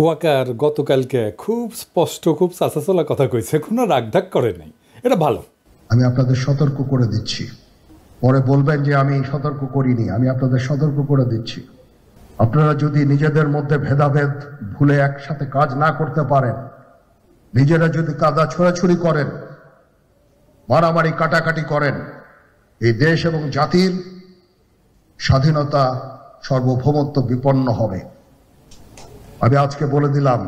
ওয়াকার গতকালকে খুব স্পষ্ট, খুব চাচাচলা কথা কইছে, কোনো রাগঢাক করে নাই। এটা ভালো। আমি আপনাদের সতর্ক করে দিচ্ছি, পরে বলবেন যে আমি সতর্ক করিনি। আমি আপনাদের সতর্ক করে দিচ্ছি, আপনারা যদি নিজেদের মধ্যে ভেদাভেদ ভুলে একসাথে কাজ না করতে পারেন, নিজেরা যদি কাদা ছোড়াছুড়ি করেন, মারামারি কাটাকাটি করেন, এই দেশ এবং জাতির স্বাধীনতা সার্বভৌমত্ব বিপন্ন হবে। আমি আজকে বলে দিলাম,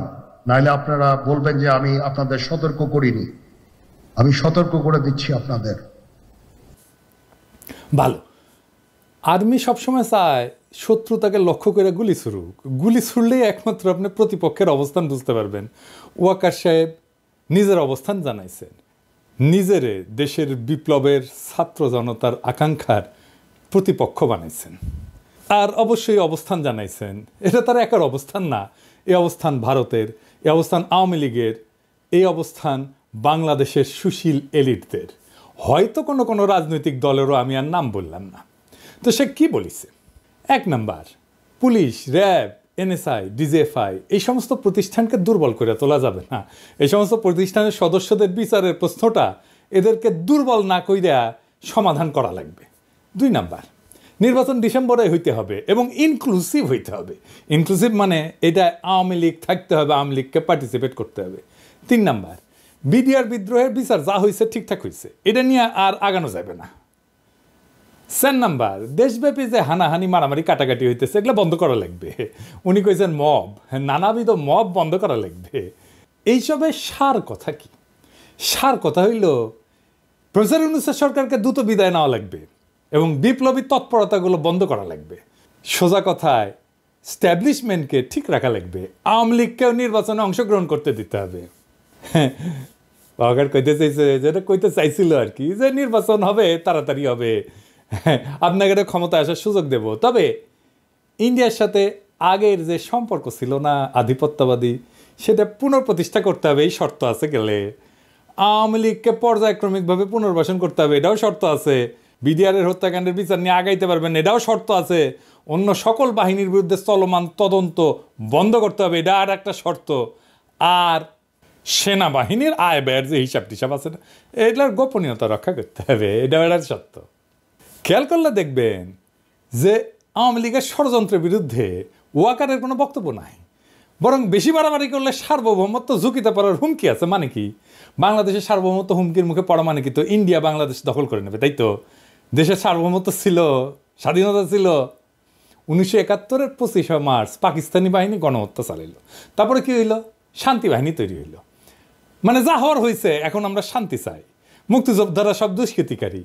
নাইলে আপনারা বলবেন যে আমি আপনাদের সতর্ক করিনি। আমি সতর্ক করে দিচ্ছি আপনাদের। ভালো। আর্মি সবসময় চায় শত্রু তাকে লক্ষ্য করে গুলি ছুড়ুক। গুলি ছুড়লেই একমাত্র আপনি প্রতিপক্ষের অবস্থান বুঝতে পারবেন। ওয়াকার সাহেব নিজের অবস্থান জানাইছেন, নিজেরে দেশের বিপ্লবের ছাত্র জনতার আকাঙ্ক্ষার প্রতিপক্ষ বানাইছেন, আর অবশ্যই অবস্থান জানাইছেন। এটা তার একার অবস্থান না, এই অবস্থান ভারতের, এই অবস্থান আওয়ামী লীগের, এই অবস্থান বাংলাদেশের সুশীল এলিটদের, হয়তো কোনো কোনো রাজনৈতিক দলেরও আমি আর নাম বললাম না। তো সে কী বলিছে? 1 number, police, RAB, NSI, DGFI এই সমস্ত প্রতিষ্ঠানকে দুর্বল করে তোলা যাবে না। এই সমস্ত প্রতিষ্ঠানের সদস্যদের বিচারের প্রশ্নটা এদেরকে দুর্বল না কইরা সমাধান করা লাগবে। 2 নাম্বার, নির্বাচন ডিসেম্বরে হইতে হবে এবং ইনক্লুসিভ হইতে হবে। ইনক্লুসিভ মানে এটা আওয়ামী লীগ থাকতে হবে, আওয়ামী লীগকে পার্টিসিপেট করতে হবে। 3 নাম্বার, বিডিআর বিদ্রোহের বিচার যা হয়েছে ঠিকঠাক হয়েছে, এটা নিয়ে আর আগানো যাবে না। 4 নাম্বার, দেশব্যাপী যে হানাহানি মারামারি কাটাকাটি হইতেছে এগুলো বন্ধ করা লাগবে। উনি কইছেন মব, নানাবিধ মব বন্ধ করা লাগবে। এইসবের সার কথা কি? সার কথা হইল প্রফেসর ইউনূসের সরকারকে দ্রুত বিদায় নেওয়া লাগবে এবং বিপ্লবী তৎপরতাগুলো বন্ধ করা লাগবে। সোজা কথায় স্ট্যাবলিশমেন্টকে ঠিক রাখা লাগবে। আওয়ামী লীগকেও নির্বাচনে অংশগ্রহণ করতে দিতে হবে। ওয়াকার কইতে চাইছে, যেটা কইতে চাইছিল আর কি, যে নির্বাচন হবে, তাড়াতাড়ি হবে, আপনাকে ক্ষমতায় আসার সুযোগ দেব। তবে ইন্ডিয়ার সাথে আগের যে সম্পর্ক ছিল না আধিপত্যবাদী, সেটা পুনঃপ্রতিষ্ঠা করতে হবে, এই শর্ত আছে। গেলে আওয়ামী লীগকে পর্যায়ক্রমিকভাবে পুনর্বাসন করতে হবে, এটাও শর্ত আছে। বিডিআরের হত্যাকাণ্ডের বিচার নিয়ে আগাইতে পারবেন, এটাও শর্ত আছে। অন্য সকল বাহিনীর বিরুদ্ধে চলমান তদন্ত বন্ধ করতে হবে, এটা আর একটা শর্ত। আর সেনাবাহিনীর আয় ব্যয়ের যে হিসাব টিসাব আছে না, এগুলোর গোপনীয়তা রক্ষা করতে হবে, এটাও একটা শর্ত। খেয়াল করলে দেখবেন যে আওয়ামী লীগের ষড়যন্ত্রের বিরুদ্ধে ওয়াকারের কোনো বক্তব্য নাই, বরং বেশি বাড়াবাড়ি করলে সার্বভৌমত্ব ঝুঁকিতে পড়ার হুমকি আছে। মানে কি? বাংলাদেশের সার্বভৌমত্ব হুমকির মুখে পড়া মানে কি? তো ইন্ডিয়া বাংলাদেশ দখল করে নেবে, তাই তো? দেশের সার্বভৌমত্ব ছিল, স্বাধীনতা ছিল। 1971-এর 25শে মার্চ পাকিস্তানি বাহিনী গণহত্যা চালাইল। তারপরে কি হইল? শান্তি বাহিনী তৈরি হইল। মানে যা হওয়ার হয়েছে, এখন আমরা শান্তি চাই, মুক্তিযোদ্ধারা সব দুষ্কৃতিকারী।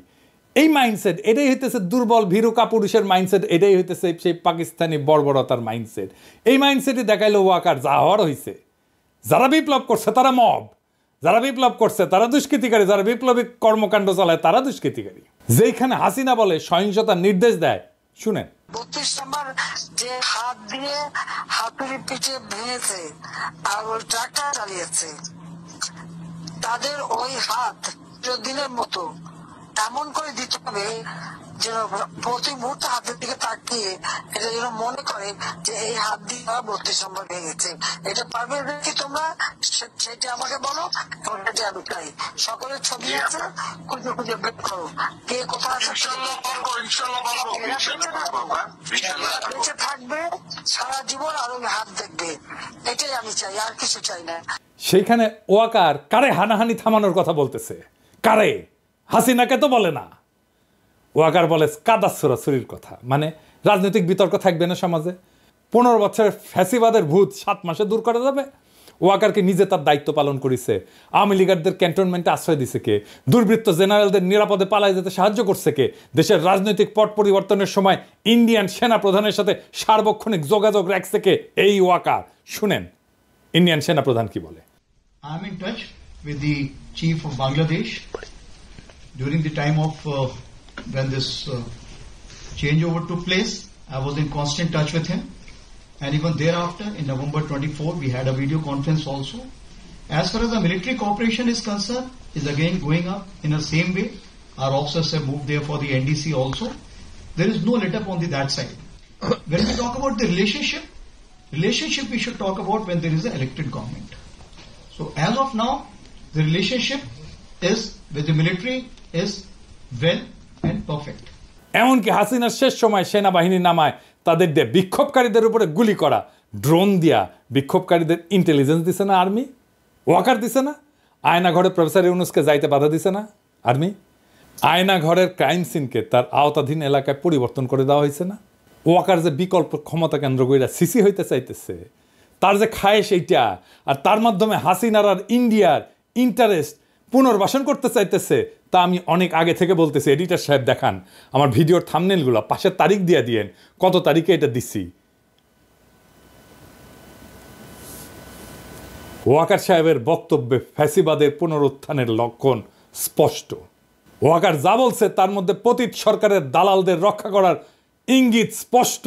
এই মাইন্ডসেট, এটাই হইতেছে দুর্বল ভীরু কাপুরুষের মাইন্ডসেট, এটাই হইতেছে সেই পাকিস্তানি বর্বরতার মাইন্ডসেট। এই মাইন্ডসেটই দেখাইলো ওয়াকার। যা হওয়ার হয়েছে, যারা বিপ্লব করছে তারা মব, যারা বিপ্লব করছে তারা দুষ্কৃতিকারী, যারা বিপ্লবী কর্মকাণ্ড চালায় তারা দুষ্কৃতিকারী। যেখানে হাসিনা বলে সহিংসতার নির্দেশ দেয়, শুনেন। 32 নম্বর যে হাত দিয়ে হাতুড়ি পিঠে ভেঙেছে আর ওই ট্রাক্টর চালিয়েছে, তাদের ওই হাত দিনের মতো এমন করে দিতে হবে যেন প্রতি মুহূর্তে হাতের দিকে তাকিয়ে এটা যেন মনে করে যে এই হাত দিয়ে 32 নম্বর ভেঙেছে। এটা পারবে কি তোমরা? সেটা আমাকে বলো, সেটা আমি চাই। সকলের ছবি আছে, খুঁজে খুঁজে বের করো কে কোথায় বেঁচে থাকবে সারা জীবন আর ওই হাত দেখবে। এটাই আমি চাই, আর কিছু চাই না। সেইখানে ওয়াকার কারে হানাহানি থামানোর কথা বলতেছে? কারে? হাসিনাকে তো বলে না। ওয়াকার বলে কাদা ছোড়াছুরির কথা। মানে রাজনৈতিক বিতর্ক থাকবে না সমাজে। 15 বছরের ফ্যাসিবাদের ভূত 7 মাসে দূর করা যাবে? ওয়াকারকে নিজে তার দায়িত্ব পালন করেছে। আওয়ামী লীগারদের ক্যান্টনমেন্টে আশ্রয় দিছে কে? দুর্বৃত্ত জেনারেলদের নিরাপদে পালায় যেতে সাহায্য করছে কে? দেশের রাজনৈতিক পট পরিবর্তনের সময় ইন্ডিয়ান সেনা প্রধানের সাথে সার্বক্ষণিক যোগাযোগ রাখছে কে? এই ওয়াকার। শুনেন ইন্ডিয়ান সেনা প্রধান কি বলে। I am in touch with the chief of Bangladesh during the time of when this changeover took place. I was in constant touch with him, and even thereafter in November 24 we had a video conference also. As far as the military cooperation is concerned, is again going up in the same way. Our officers have moved there for the NDC also. There is no let up on that side. When we talk about the relationship, relationship we should talk about when there is an elected government. So as of now, the relationship is with the military is well and perfect. এমনকি হাসিনার শেষ সময় সেনাবাহিনী নামায় তাদের দিয়ে বিক্ষোভকারীদের উপরে গুলি করা, ড্রোন দিয়া বিক্ষোভকারীদের ইন্টেলিজেন্স দিছে না আর্মি? ওয়াকার দিছে না? আয়না ঘরে প্রফেসর ইউনুসকে যাইতে বাধা দিছে না আর্মি? আয়না ঘরের ক্রাইম সিনকে তার আওতাধীন এলাকায় পরিবর্তন করে দেওয়া হয়েছে না? ওয়াকার যে বিকল্প ক্ষমতা কেন্দ্র কইরা সিসি হইতে চাইতেছে, তার যে খায়েশ এইটা, আর তার মাধ্যমে হাসিনার আর ইন্ডিয়ার ইন্টারেস্ট পুনর্বাসন করতে চাইতেছে, তা আমি অনেক আগে থেকে বলতেছি। এডিটর সাহেব দেখান আমার ভিডিওর থাম্বনেলগুলো, পাশের তারিখ দিয়ে দিয়েন কত তারিখে এটা দিছি। ওয়াকার সাহেবের বক্তব্যে ফ্যাসিবাদের পুনরুত্থানের লক্ষণ স্পষ্ট। ওয়াকার যা বলছে তার মধ্যে পতিত সরকারের দালালদের রক্ষা করার ইঙ্গিত স্পষ্ট।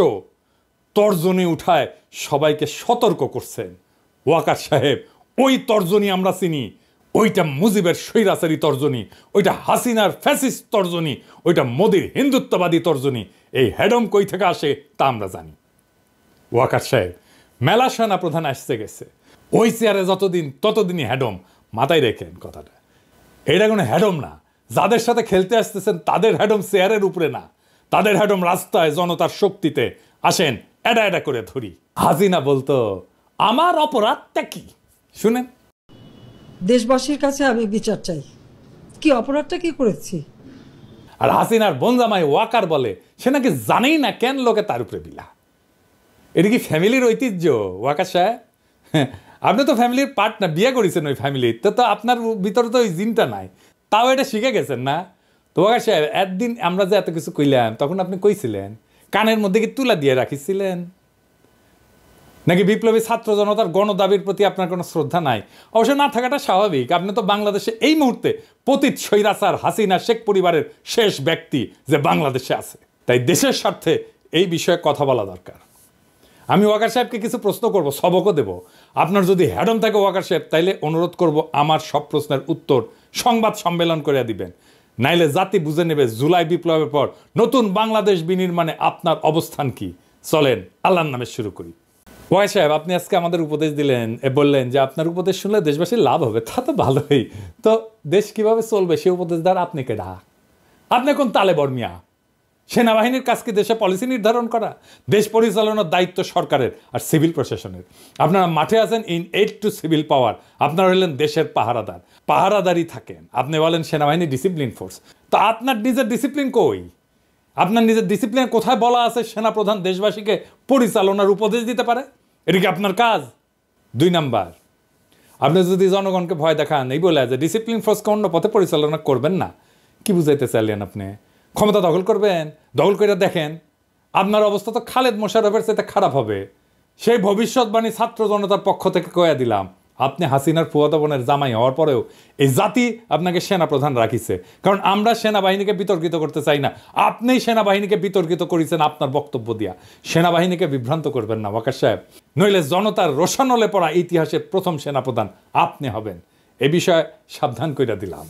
তর্জনী উঠায় সবাইকে সতর্ক করছেন ওয়াকার সাহেব। ওই তর্জনী আমরা চিনি, ওইটা মুজিবের স্বৈরাচারী তর্জনী, ওইটা হাসিনার ফ্যাসিস্ট তর্জনী, ওইটা মোদির হিন্দুত্ববাদী তর্জনী। এই হেডম কই থেকে আসে তা আমরা জানি। ওয়াকার সাহেব মেলা সেনা প্রধান আসতে গেছে, ওই চেয়ারে যতদিন ততদিনই হেডম। মাথায় রেখেন কথাটা, এটা কোনো হেডম না। যাদের সাথে খেলতে আসতেছেন তাদের হেডম চেয়ারের উপরে না, তাদের হেডম রাস্তায় জনতার শক্তিতে। আসেন এটা এটা করে ধরি। হাসিনা বলতো আমার অপরাধটা কি শুনেন। দেশবাসীর কাছে আমি বিচার চাই, কি অপরাধটা কি করেছি। আর হাসিনার বনজামাই ওয়াকার বলে সে নাকি জানেই না কেন লোকে তার উপরে বিলা। এটা কি ফ্যামিলির ঐতিহ্য ওয়াকার সাহেব? আপনি তো ফ্যামিলির পার্ট না, বিয়ে করেছেন ওই ফ্যামিলির, তো আপনার ভিতরে তো ওই জিনটা নাই, তাও এটা শিখে গেছেন না। তো ওয়াকার সাহেব একদিন আমরা যে এত কিছু কইলাম তখন আপনি কইছিলেন কানের মধ্যে কি তুলা দিয়ে রাখিছিলেন নাকি বিপ্লবী ছাত্র জনতার গণদাবির প্রতি আপনার কোনো শ্রদ্ধা নাই? অবশ্য না থাকাটা স্বাভাবিক। আপনি তো বাংলাদেশে এই মুহূর্তে পতিত স্বৈরাচার হাসিনা শেখ পরিবারের শেষ ব্যক্তি যে বাংলাদেশে আছে, তাই দেশের স্বার্থে এই বিষয়ে কথা বলা দরকার। আমি ওয়াকার সাহেবকে কিছু প্রশ্ন করব, সবকও দেব। আপনার যদি হ্যাডম থাকে ওয়াকার সাহেব, তাইলে অনুরোধ করব আমার সব প্রশ্নের উত্তর সংবাদ সম্মেলন করে দিবেন, নাইলে জাতি বুঝে নেবে জুলাই বিপ্লবের পর নতুন বাংলাদেশ বিনির্মাণে আপনার অবস্থান কি। চলেন আল্লাহর নামে শুরু করি। ওয়াই সাহেব আপনি আজকে আমাদের উপদেশ দিলেন, বললেন যে আপনার উপদেশ শুনলে দেশবাসীর লাভ হবে। তা তো ভালোই, তো দেশ কিভাবে চলবে সে উপদেশ দ্বারা আপনি কেডা? আপনি কোন তালে বর্মিয়া? সেনাবাহিনীর কাজ কি দেশে পলিসি নির্ধারণ করা? দেশ পরিচালনার দায়িত্ব সরকারের আর সিভিল প্রশাসনের। আপনারা মাঠে আছেন ইন এইড টু সিভিল পাওয়ার, আপনারা হলেন দেশের পাহারাদার, পাহারাদারই থাকেন। আপনি বলেন সেনাবাহিনী ডিসিপ্লিন ফোর্স, তো আপনার নিজের ডিসিপ্লিন কই? আপনার নিজের ডিসিপ্লিন কোথায় বলা আছে সেনাপ্রধান দেশবাসীকে পরিচালনার উপদেশ দিতে পারে? এটা কি আপনার কাজ? 2 নাম্বার, আপনি যদি জনগণকে ভয় দেখান এই বলে যে ডিসিপ্লিন ফোর্সকে অন্য পথে পরিচালনা করবেন না, কি বুঝাইতে চাইলেন আপনি? ক্ষমতা দখল করবেন? দখল করে দেখেন আপনার অবস্থা তো খালেদ মোশাররফের চাইতে খারাপ হবে। সেই ভবিষ্যৎবাণী ছাত্র জনতার পক্ষ থেকে কয়া দিলাম। আপনি হাসিনার ফুয়াতো বোনের জামাই হওয়ার পরেও এই জাতি আপনাকে সেনাপ্রধান রাখিছে, কারণ আমরা সেনাবাহিনীকে বিতর্কিত করতে চাই না। আপনিই সেনাবাহিনীকে বিতর্কিত করেছেন আপনার বক্তব্য দিয়া। সেনাবাহিনীকে বিভ্রান্ত করবেন না ওয়াকার সাহেব, নইলে জনতার রোশানলে পড়া ইতিহাসের প্রথম সেনাপ্রধান আপনি হবেন। এ বিষয়ে সাবধান কইরা দিলাম।